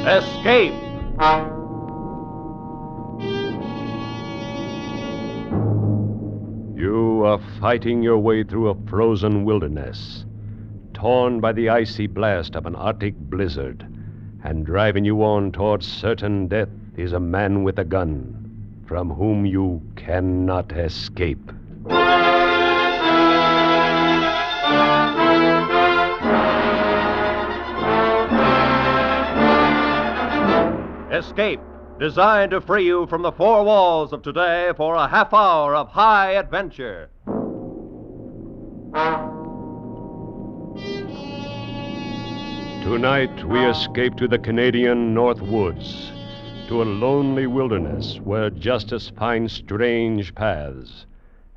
Escape! You are fighting your way through a frozen wilderness, torn by the icy blast of an Arctic blizzard, and driving you on towards certain death is a man with a gun, from whom you cannot escape. Escape, designed to free you from the four walls of today for a half hour of high adventure. Tonight we escape to the Canadian North Woods, to a lonely wilderness where justice finds strange paths,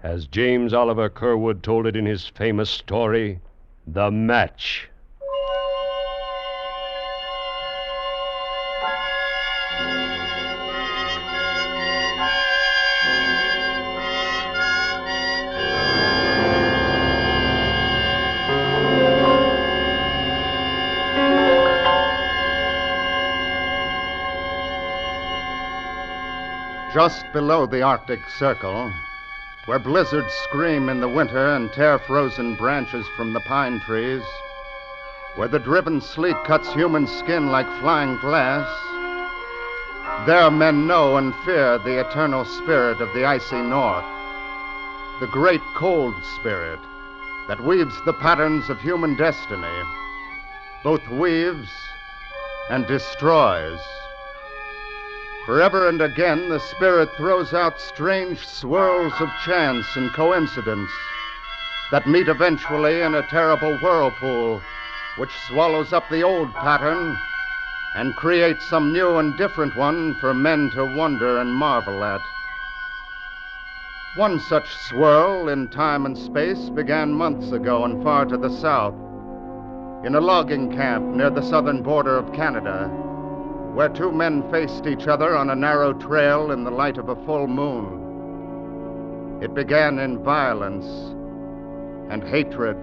as James Oliver Curwood told it in his famous story, The Match. Just below the Arctic Circle, where blizzards scream in the winter and tear frozen branches from the pine trees, where the driven sleet cuts human skin like flying glass, there men know and fear the eternal spirit of the icy north, the great cold spirit that weaves the patterns of human destiny, both weaves and destroys. Forever and again, the spirit throws out strange swirls of chance and coincidence that meet eventually in a terrible whirlpool which swallows up the old pattern and creates some new and different one for men to wonder and marvel at. One such swirl in time and space began months ago and far to the south, in a logging camp near the southern border of Canada, where two men faced each other on a narrow trail in the light of a full moon. It began in violence and hatred.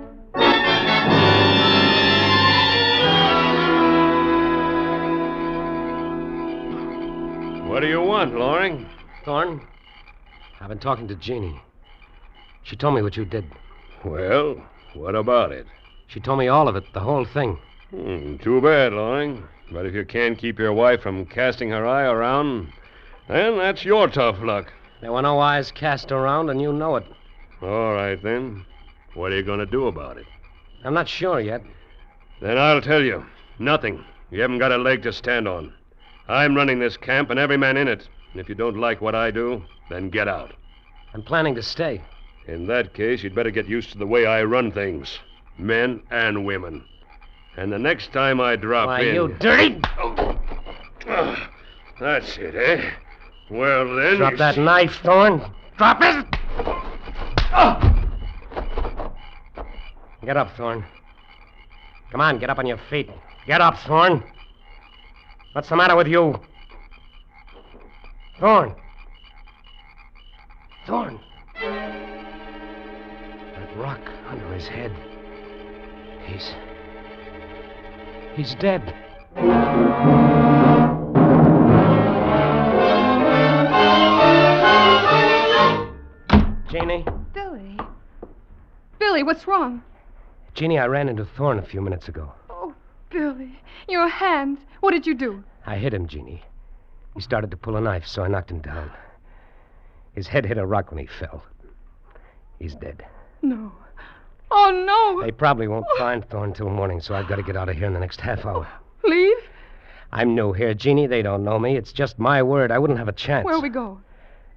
What do you want, Loring? Thorne, I've been talking to Jeannie. She told me what you did. Well, what about it? She told me all of it, the whole thing. Too bad, Loring. But if you can't keep your wife from casting her eye around, then that's your tough luck. There were no eyes cast around, and you know it. All right, then. What are you going to do about it? I'm not sure yet. Then I'll tell you. Nothing. You haven't got a leg to stand on. I'm running this camp and every man in it. And if you don't like what I do, then get out. I'm planning to stay. In that case, you'd better get used to the way I run things. Men and women. And the next time I drop Why, in... you dirty... That's it, eh? Well, then... Drop that knife, Thorne. Drop it! Get up, Thorne. Come on, get up on your feet. Get up, Thorne. What's the matter with you? Thorne. Thorne. That rock under his head. He's dead. Jeannie? Billy. Billy, what's wrong? Jeannie, I ran into Thorne a few minutes ago. Oh, Billy. Your hand. What did you do? I hit him, Jeannie. He started to pull a knife, so I knocked him down. His head hit a rock when he fell. He's dead. No. Oh, no. They probably won't find Thorne till morning, so I've got to get out of here in the next half hour. Leave? I'm new here, Jeannie. They don't know me. It's just my word. I wouldn't have a chance. Where'll we go?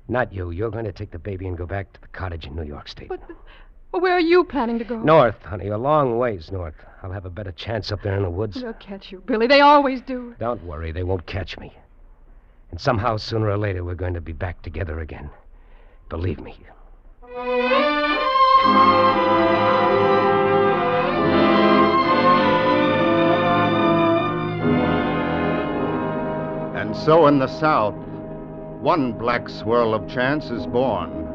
Not you. You're going to take the baby and go back to the cottage in New York State. But where are you planning to go? North, honey. A long ways north. I'll have a better chance up there in the woods. They'll catch you, Billy. They always do. Don't worry. They won't catch me. And somehow, sooner or later, we're going to be back together again. Believe me. And so in the south, one black swirl of chance is born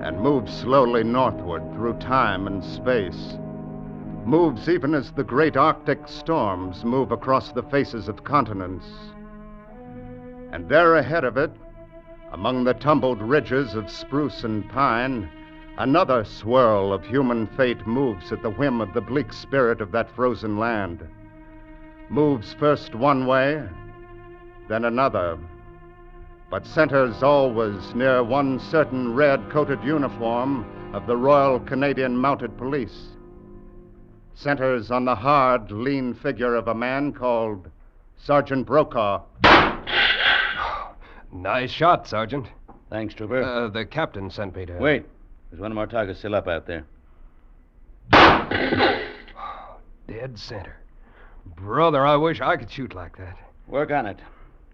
and moves slowly northward through time and space. moves even as the great Arctic storms move across the faces of continents. And there ahead of it, among the tumbled ridges of spruce and pine, another swirl of human fate moves at the whim of the bleak spirit of that frozen land. Moves first one way, then another, but centers always near one certain red-coated uniform of the Royal Canadian Mounted Police. Centers on the hard, lean figure of a man called Sergeant Brokaw. Nice shot, Sergeant. Thanks, Trooper. The captain sent me to... Wait. There's one of our targets still up out there. Dead center. Brother, I wish I could shoot like that. Work on it.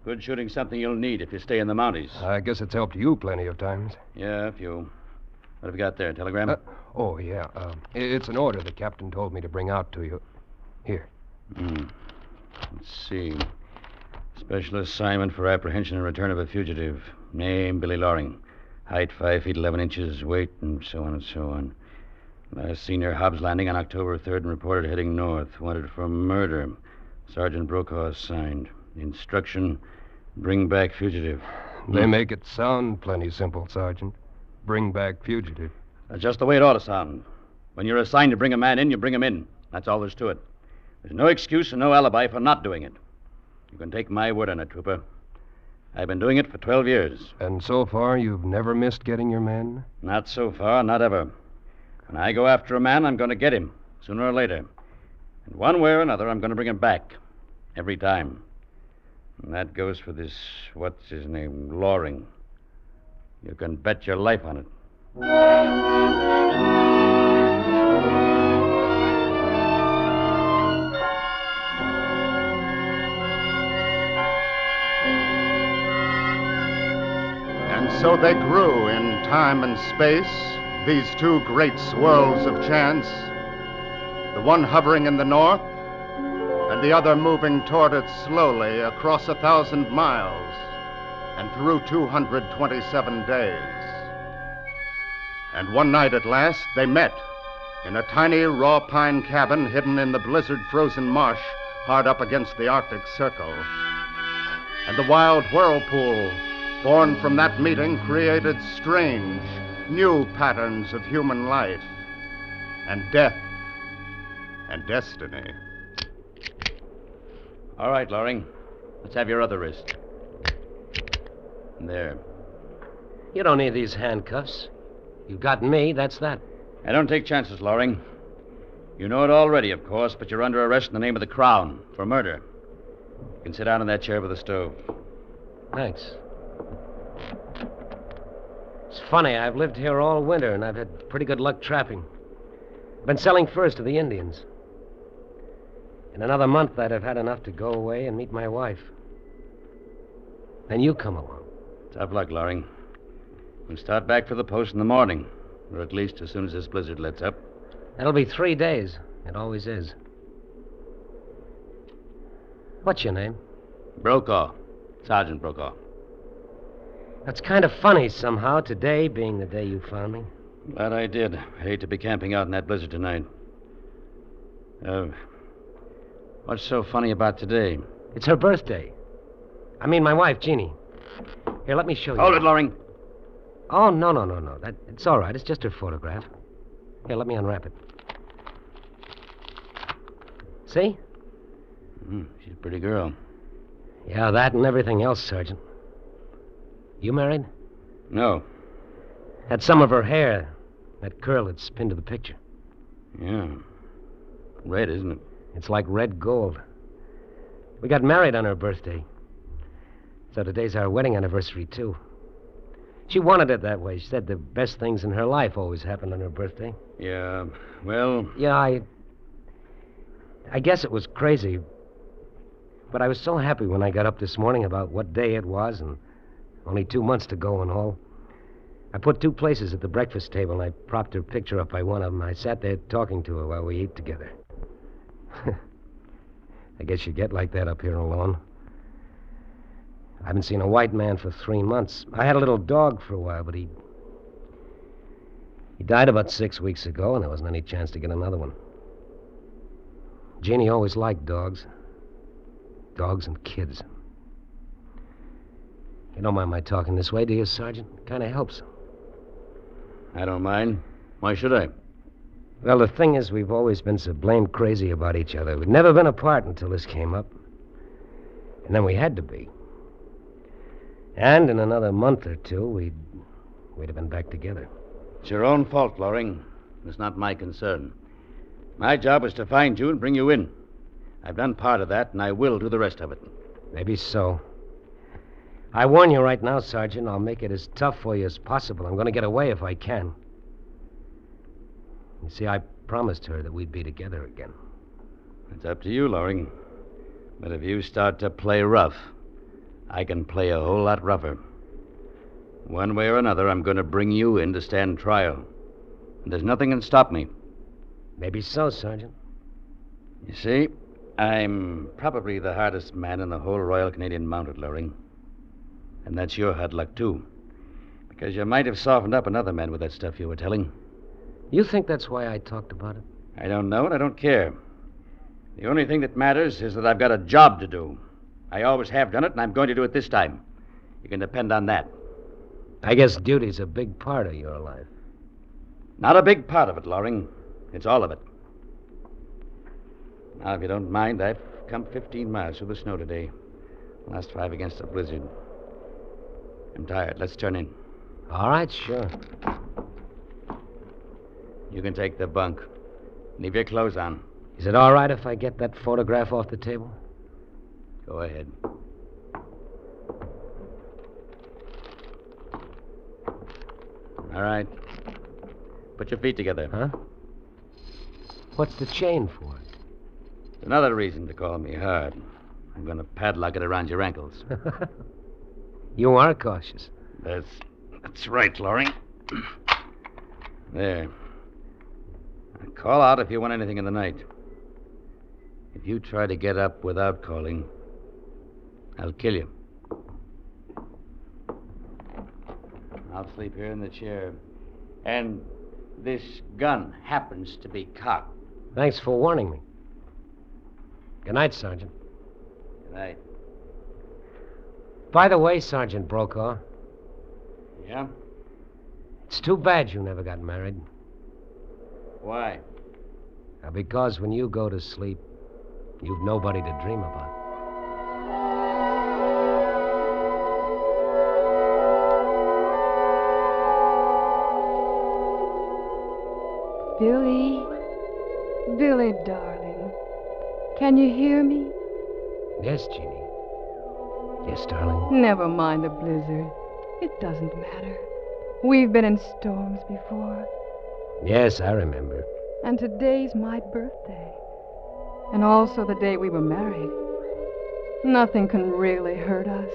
Good shooting's something you'll need if you stay in the Mounties. I guess it's helped you plenty of times. Yeah, a few. What have you got there, telegram? It's an order the captain told me to bring out to you. Here. Let's see. Special assignment for apprehension and return of a fugitive. Name, Billy Loring. Height, 5 feet 11 inches. Weight, and so on and so on. Last seen near Hobbs Landing on October 3rd and reported heading north. Wanted for murder. Sergeant Brokaw signed. Instruction, bring back fugitive. They make it sound plenty simple, Sergeant. Bring back fugitive. That's just the way it ought to sound. When you're assigned to bring a man in, you bring him in. That's all there's to it. There's no excuse and no alibi for not doing it. You can take my word on it, Trooper. I've been doing it for 12 years. And so far, you've never missed getting your men? Not so far, not ever. When I go after a man, I'm going to get him, sooner or later. And one way or another, I'm going to bring him back. Every time. And that goes for this, what's his name, Loring. You can bet your life on it. And so they grew in time and space, these two great swirls of chance, the one hovering in the north, and the other moving toward it slowly across 1,000 miles and through 227 days. And one night at last, they met in a tiny raw pine cabin hidden in the blizzard-frozen marsh hard up against the Arctic Circle. And the wild whirlpool born from that meeting created strange, new patterns of human life and death and destiny. All right, Loring. Let's have your other wrist. There. You don't need these handcuffs. You've got me, that's that. I don't take chances, Loring. You know it already, of course, but you're under arrest in the name of the Crown for murder. You can sit down in that chair by the stove. Thanks. It's funny, I've lived here all winter, and I've had pretty good luck trapping. I've been selling furs to the Indians. In another month, I'd have had enough to go away and meet my wife. Then you come along. Tough luck, Loring. We'll start back for the post in the morning, or at least as soon as this blizzard lets up. That'll be 3 days. It always is. What's your name? Brokaw. Sergeant Brokaw. That's kind of funny somehow, today being the day you found me. Glad I did. I hate to be camping out in that blizzard tonight. What's so funny about today? It's her birthday. I mean, my wife, Jeannie. Here, let me show you. Hold it, Loring. Oh, no. It's all right. It's just her photograph. Here, let me unwrap it. See? She's a pretty girl. Yeah, that and everything else, Sergeant. You married? No. Had some of her hair. That curl that's pinned to the picture. Yeah. Red, isn't it? It's like red gold. We got married on her birthday. So today's our wedding anniversary, too. She wanted it that way. She said the best things in her life always happened on her birthday. Yeah, well... Yeah, I guess it was crazy. But I was so happy when I got up this morning about what day it was and only 2 months to go and all. I put 2 places at the breakfast table, and I propped her picture up by one of them. I sat there talking to her while we ate together. I guess you get like that up here alone. I haven't seen a white man for 3 months. I had a little dog for a while, but he died about 6 weeks ago, and there wasn't any chance to get another one. Jeannie always liked dogs. Dogs and kids. You don't mind my talking this way, do you, Sergeant? Kind of helps. I don't mind. Why should I? Well, the thing is, we've always been so blamed crazy about each other. We'd never been apart until this came up. And then we had to be. And in another month or two, we'd have been back together. It's your own fault, Loring. It's not my concern. My job is to find you and bring you in. I've done part of that, and I will do the rest of it. Maybe so. I warn you right now, Sergeant, I'll make it as tough for you as possible. I'm going to get away if I can. You see, I promised her that we'd be together again. It's up to you, Loring. But if you start to play rough, I can play a whole lot rougher. One way or another, I'm going to bring you in to stand trial. And there's nothing can stop me. Maybe so, Sergeant. You see, I'm probably the hardest man in the whole Royal Canadian Mounted, Loring. And that's your hard luck, too. Because you might have softened up another man with that stuff you were telling. You think that's why I talked about it? I don't know and I don't care. The only thing that matters is that I've got a job to do. I always have done it, and I'm going to do it this time. You can depend on that. I guess duty's a big part of your life. Not a big part of it, Loring. It's all of it. Now, if you don't mind, I've come 15 miles through the snow today. Last 5 against a blizzard. I'm tired. Let's turn in. All right, sure. You can take the bunk. Leave your clothes on. Is it all right if I get that photograph off the table? Go ahead. All right. Put your feet together. Huh? What's the chain for? Another reason to call me hard. I'm going to padlock it around your ankles. You are cautious. That's right, Loring. There. Now, call out if you want anything in the night. If you try to get up without calling, I'll kill you. I'll sleep here in the chair. And this gun happens to be cocked. Thanks for warning me. Good night, Sergeant. Good night. By the way, Sergeant Brokaw, Yeah? it's too bad you never got married. Why? Because when you go to sleep, you've nobody to dream about. Billy. Billy, darling. Can you hear me? Yes, Jeannie. Yes, darling. Never mind the blizzard. It doesn't matter. We've been in storms before. Yes, I remember. And today's my birthday. And also the day we were married. Nothing can really hurt us.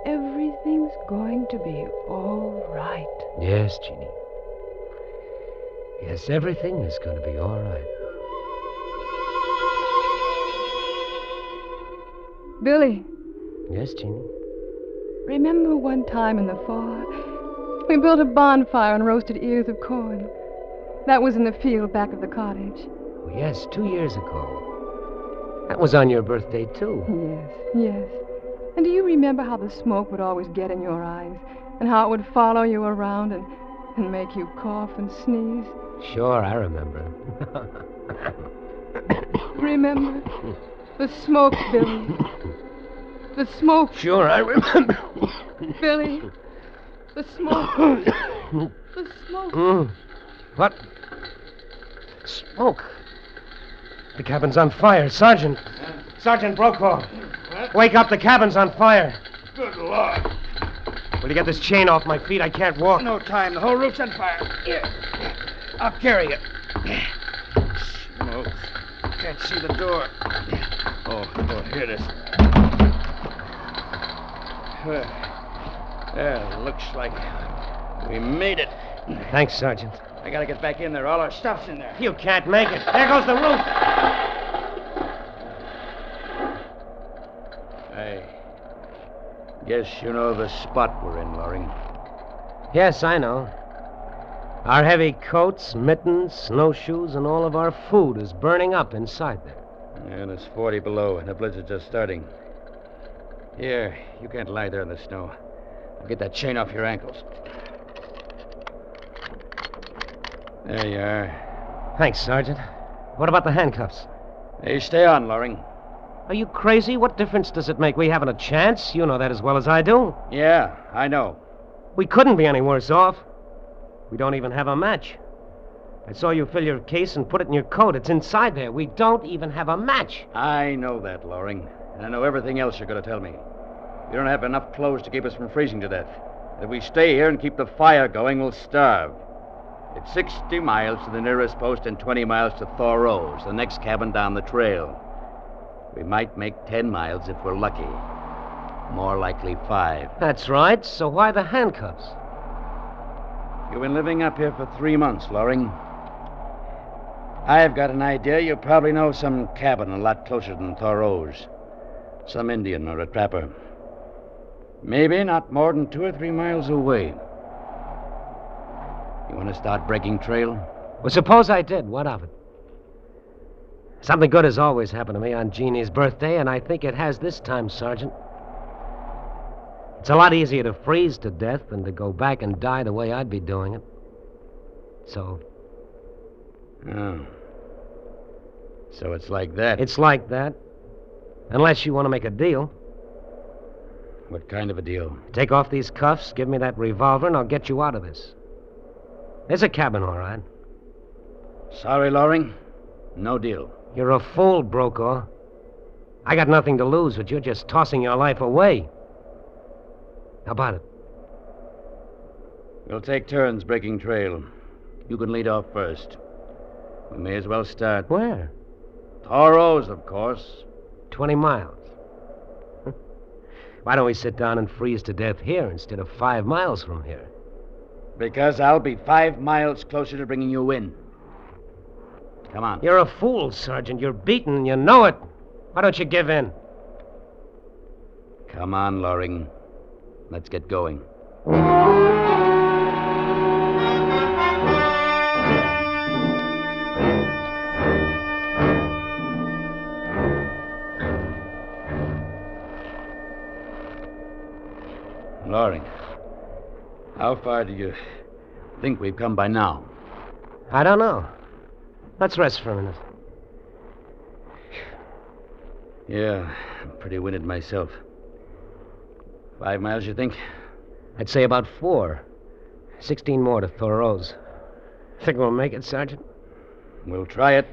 Everything's going to be all right. Yes, Jeannie. Yes, everything is going to be all right. Billy, Yes, Jeannie. remember one time in the fall, we built a bonfire and roasted ears of corn. That was in the field back of the cottage. Oh, yes, 2 years ago. That was on your birthday, too. Yes. And do you remember how the smoke would always get in your eyes? And how it would follow you around and make you cough and sneeze? Sure, I remember. Remember? The smoke, Billy. The smoke, Sure, I remember. Billy. The smoke. The smoke. What? Smoke. The cabin's on fire. Sergeant. Sergeant Brokaw. What? Wake up. The cabin's on fire. Good Lord. Will you get this chain off my feet? I can't walk. No time. The whole roof's on fire. Here. I'll carry you. Smoke. Can't see the door. Oh, here it is. Well, looks like we made it. Thanks, Sergeant. I gotta get back in there. All our stuff's in there. You can't make it. There goes the roof. I guess you know the spot we're in, Loring. Yes, I know. Our heavy coats, mittens, snowshoes, and all of our food is burning up inside there. And it's 40 below, and the blizzard's just starting. Here, you can't lie there in the snow. I'll get that chain off your ankles. There you are. Thanks, Sergeant. What about the handcuffs? Hey, stay on, Loring. Are you crazy? What difference does it make? We haven't a chance. You know that as well as I do. Yeah, I know. We couldn't be any worse off. We don't even have a match. I saw you fill your case and put it in your coat. It's inside there. We don't even have a match. I know that, Loring. And I know everything else you're going to tell me. You don't have enough clothes to keep us from freezing to death. If we stay here and keep the fire going, we'll starve. It's 60 miles to the nearest post and 20 miles to Thoreau's, the next cabin down the trail. We might make 10 miles if we're lucky. More likely 5. That's right. So why the handcuffs? You've been living up here for 3 months, Loring. I've got an idea you probably know some cabin a lot closer than Thoreau's. Some Indian or a trapper. Maybe not more than 2 or 3 miles away. You want to start breaking trail? Well, suppose I did. What of it? Something good has always happened to me on Jeannie's birthday, and I think it has this time, Sergeant. It's a lot easier to freeze to death than to go back and die the way I'd be doing it. So... Oh. So it's like that. It's like that. Unless you want to make a deal. What kind of a deal? Take off these cuffs, give me that revolver, and I'll get you out of this. There's a cabin, all right. Sorry, Loring. No deal. You're a fool, Brokaw. I got nothing to lose, but you're just tossing your life away. How about it? We'll take turns breaking trail. You can lead off first. We may as well start. Where? Thoreau's, of course. 20 miles. Why don't we sit down and freeze to death here instead of 5 miles from here? Because I'll be 5 miles closer to bringing you in. Come on. You're a fool, Sergeant. You're beaten, and you know it. Why don't you give in? Come on, Loring. Let's get going. Loring, how far do you think we've come by now? I don't know. Let's rest for a minute. Yeah, I'm pretty winded myself. 5 miles, you think? I'd say about 4. 16 more to Thoreau's. Think we'll make it, Sergeant? We'll try it.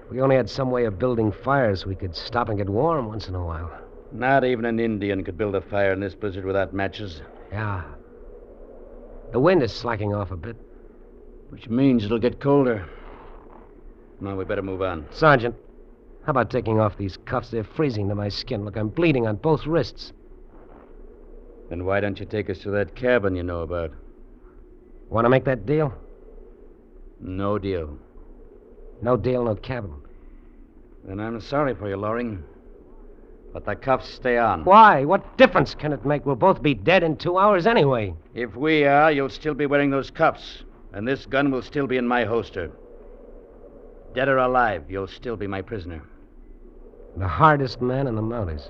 If we only had some way of building fires, we could stop and get warm once in a while. Not even an Indian could build a fire in this blizzard without matches. Yeah. The wind is slacking off a bit. Which means it'll get colder. No, we better move on. Sergeant, how about taking off these cuffs? They're freezing to my skin. Look, I'm bleeding on both wrists. Then why don't you take us to that cabin you know about? Want to make that deal? No deal. No deal, no cabin. Then I'm sorry for you, Loring. But the cuffs stay on. Why? What difference can it make? We'll both be dead in 2 hours anyway. If we are, you'll still be wearing those cuffs. And this gun will still be in my holster. Dead or alive, you'll still be my prisoner. The hardest man in the Mounties.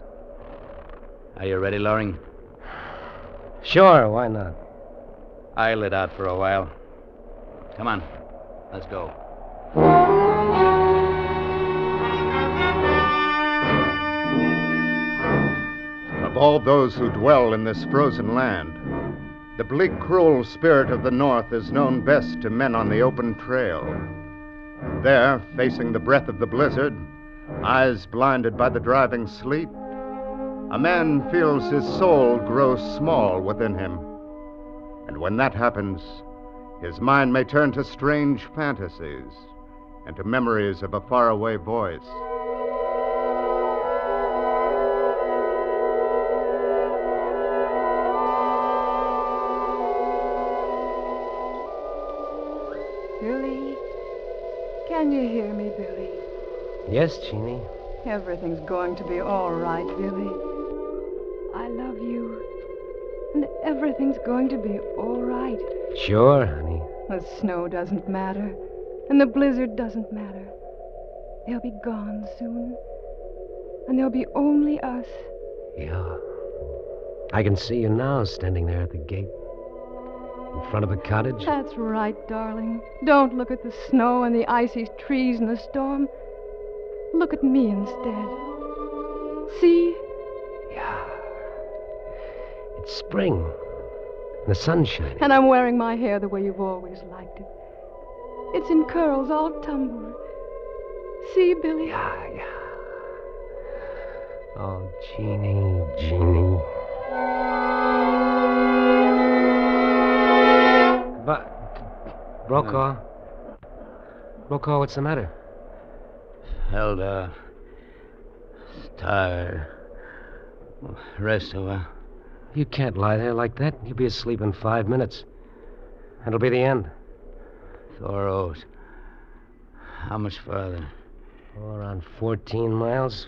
Are you ready, Loring? Sure, why not? I'll let out for a while. Come on, let's go. Of all those who dwell in this frozen land, the bleak, cruel spirit of the North is known best to men on the open trail. There, facing the breath of the blizzard, eyes blinded by the driving sleet, a man feels his soul grow small within him. And when that happens, his mind may turn to strange fantasies and to memories of a faraway voice. Billy? Can you hear me, Billy? Yes, Jeannie. Everything's going to be all right, Billy. I love you. And everything's going to be all right. Sure, honey. The snow doesn't matter, and the blizzard doesn't matter. They'll be gone soon, and there'll be only us. Yeah. I can see you now standing there at the gate. In front of the cottage. That's right, darling. Don't look at the snow and the icy trees and the storm. Look at me instead. See? Yeah. It's spring. And the sun's shining. And I'm wearing my hair the way you've always liked it. It's in curls all tumbled. See, Billy? Yeah. Oh, Jeannie. But, Brokaw, what's the matter? Held out. Tired. Rest a while. You can't lie there like that. You'll be asleep in 5 minutes. That'll be the end. Thoros. How much farther? Oh, around 14 miles.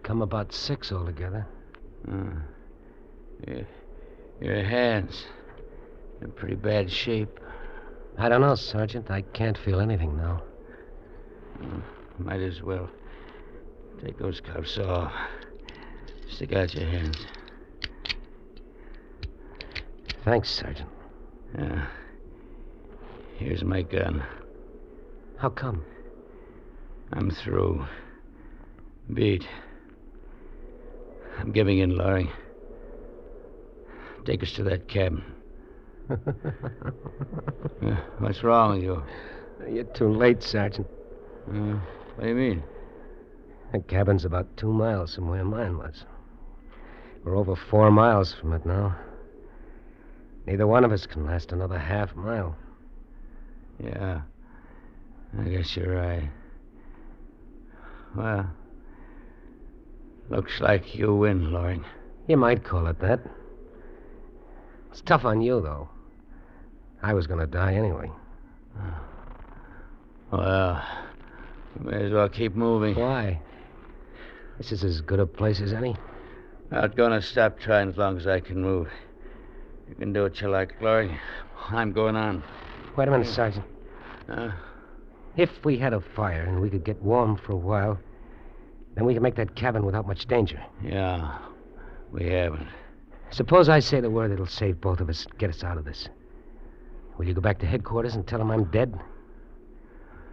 Come about 6 altogether. Your hands. In pretty bad shape. I don't know, Sergeant. I can't feel anything now. Might as well. Take those cuffs off. Stick out your hands. Thanks, Sergeant. Yeah. Here's my gun. How come? I'm through. Beat. I'm giving in, Laurie. Take us to that cabin. What's wrong with you? You're too late, Sergeant. What do you mean? The cabin's about 2 miles from where mine was. We're over 4 miles from it now. Neither one of us can last another half mile. Yeah. I guess you're right. Well, looks like you win, Loring. You might call it that. It's tough on you, though. I was going to die anyway. Well, you may as well keep moving. Why? This is as good a place as any. Not gonna stop trying as long as I can move. You can do what you like, Loring. I'm going on. Wait a minute, Sergeant. If we had a fire and we could get warm for a while, then we could make that cabin without much danger. Yeah, we haven't. Suppose I say the word that'll save both of us, get us out of this. Will you go back to headquarters and tell them I'm dead?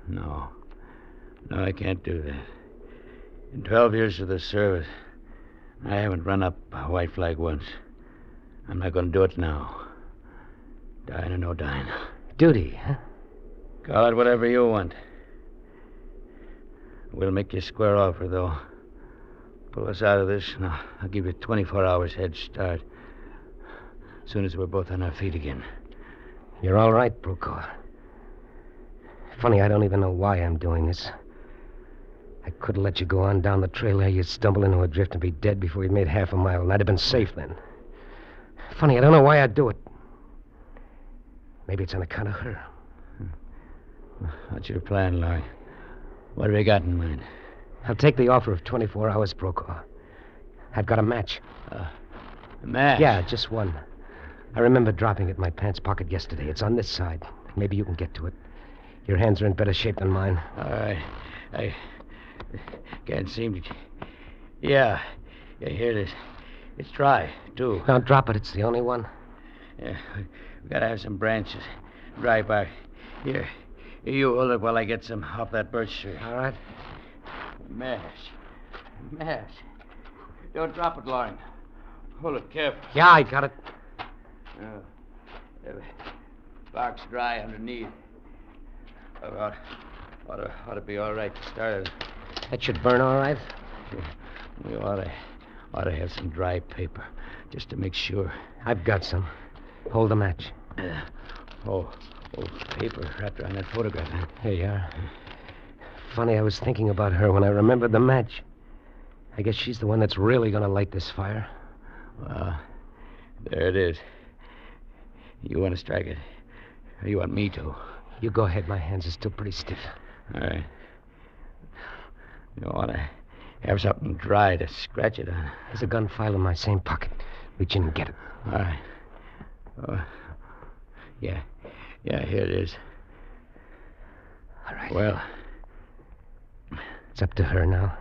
No, I can't do that. In 12 years of the service, I haven't run up a white flag once. I'm not going to do it now. Dying or no dying. Duty, huh? Call it whatever you want. We'll make you a square offer, though. Pull us out of this, and I'll give you 24 hours head start. As soon as we're both on our feet again. You're all right, Brokaw. Funny, I don't even know why I'm doing this. I could have let you go on down the trail there. You'd stumble into a drift and be dead before you'd made half a mile, and I'd have been safe then. Funny, I don't know why I'd do it. Maybe it's on account of her. What's your plan, Larry? What have you got in mind? I'll take the offer of 24 hours, Brokaw. I've got a match. A match? Yeah, just one. I remember dropping it in my pants pocket yesterday. It's on this side. Maybe you can get to it. Your hands are in better shape than mine. All right. I can't seem to... Yeah, here it is. It's dry, too. Now drop it. It's the only one. Yeah, we gotta have some branches. Dry bark. Here, you hold it while I get some off that birch tree. All right. Mash. Don't drop it, Loring. Hold it careful. Yeah, I got it. Bark's dry underneath. Ought to be all right to start it. That should burn all right. We ought to have some dry paper, just to make sure. I've got some. Hold the match. Paper wrapped around that photograph. Huh? Here you are. Funny, I was thinking about her when I remembered the match. I guess she's the one that's really going to light this fire. Well, there it is. You want to strike it? Or you want me to? You go ahead. My hands are still pretty stiff. All right. You want to have something dry to scratch it on. There's a gun file in my same pocket. Reach in and get it. All right. Yeah, Yeah, here it is. All right. Well, It's up to her now.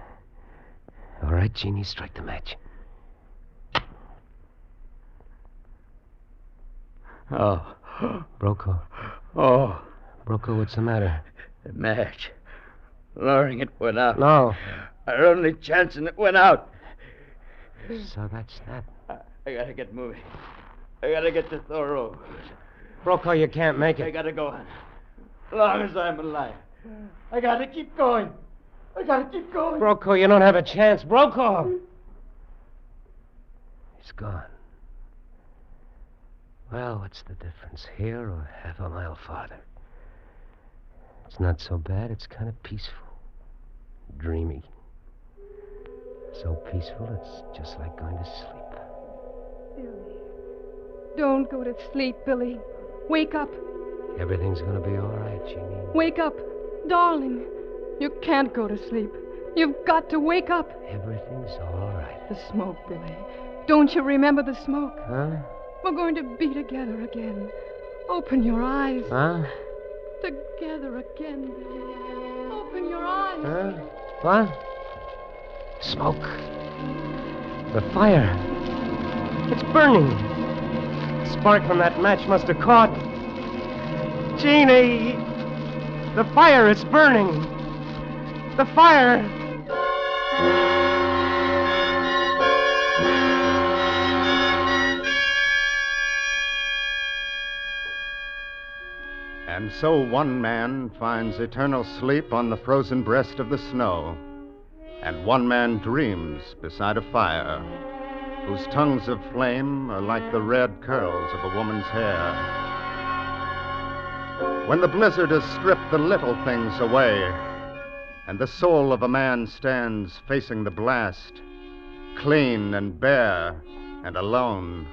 All right, Jeannie, strike the match. oh. Brokaw. Oh, Brokaw, what's the matter? the match. Loring, it went out. No. Our only chance, and it went out. So that's that. I gotta get moving. I gotta get to Thoreau. Brokaw, you can't make I it. gotta go on. As long as I'm alive. I gotta keep going. I gotta keep going. Brokaw, you don't have a chance. Brokaw! He's gone. Well, what's the difference, here or half a mile farther? It's not so bad. It's kind of peaceful. Dreamy. So peaceful, it's just like going to sleep. Billy. Don't go to sleep, Billy. Wake up. Everything's going to be all right, Jeannie. Wake up. Darling. You can't go to sleep. You've got to wake up. Everything's all right. The smoke, Billy. Don't you remember the smoke? Huh? We're going to be together again. Open your eyes. Huh? Together again, Billy. Open your eyes. Huh? What? Smoke. The fire. It's burning. The spark from that match must have caught. Jeannie! The fire, it's burning. The fire! And so one man finds eternal sleep on the frozen breast of the snow, and one man dreams beside a fire, whose tongues of flame are like the red curls of a woman's hair. When the blizzard has stripped the little things away, and the soul of a man stands facing the blast, clean and bare and alone,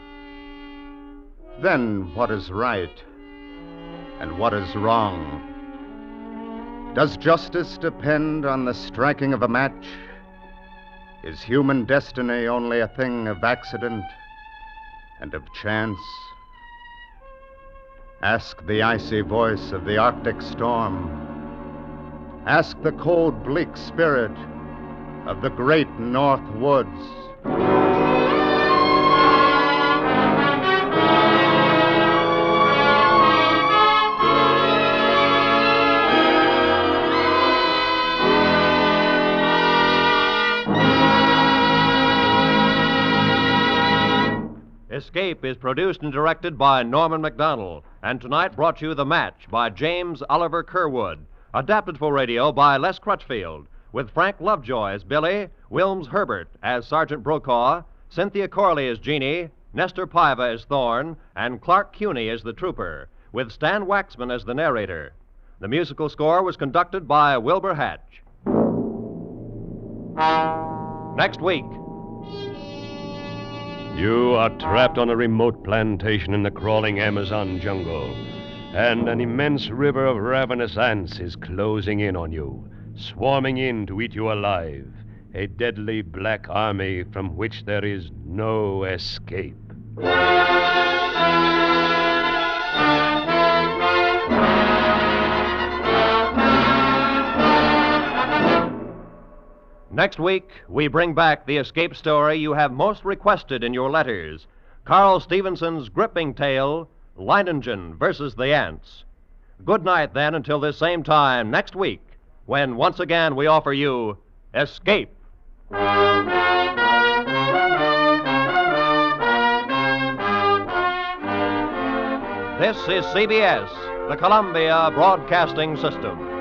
then what is right and what is wrong? Does justice depend on the striking of a match? Is human destiny only a thing of accident and of chance? Ask the icy voice of the Arctic storm. Ask the cold, bleak spirit of the great North Woods. Escape is produced and directed by Norman MacDonald, and tonight brought you The Match by James Oliver Curwood, adapted for radio by Les Crutchfield, with Frank Lovejoy as Billy, Wilms Herbert as Sergeant Brokaw, Cynthia Corley as Jeannie, Nestor Paiva as Thorne, and Clark Cuney as the trooper, with Stan Waxman as the narrator. The musical score was conducted by Wilbur Hatch. Next week. You are trapped on a remote plantation in the crawling Amazon jungle, and an immense river of ravenous ants is closing in on you, swarming in to eat you alive, a deadly black army from which there is no escape. Next week, we bring back the escape story you have most requested in your letters, Carl Stevenson's gripping tale, Leiningen versus the Ants. Good night, then, until this same time next week, when once again we offer you Escape. This is CBS, the Columbia Broadcasting System.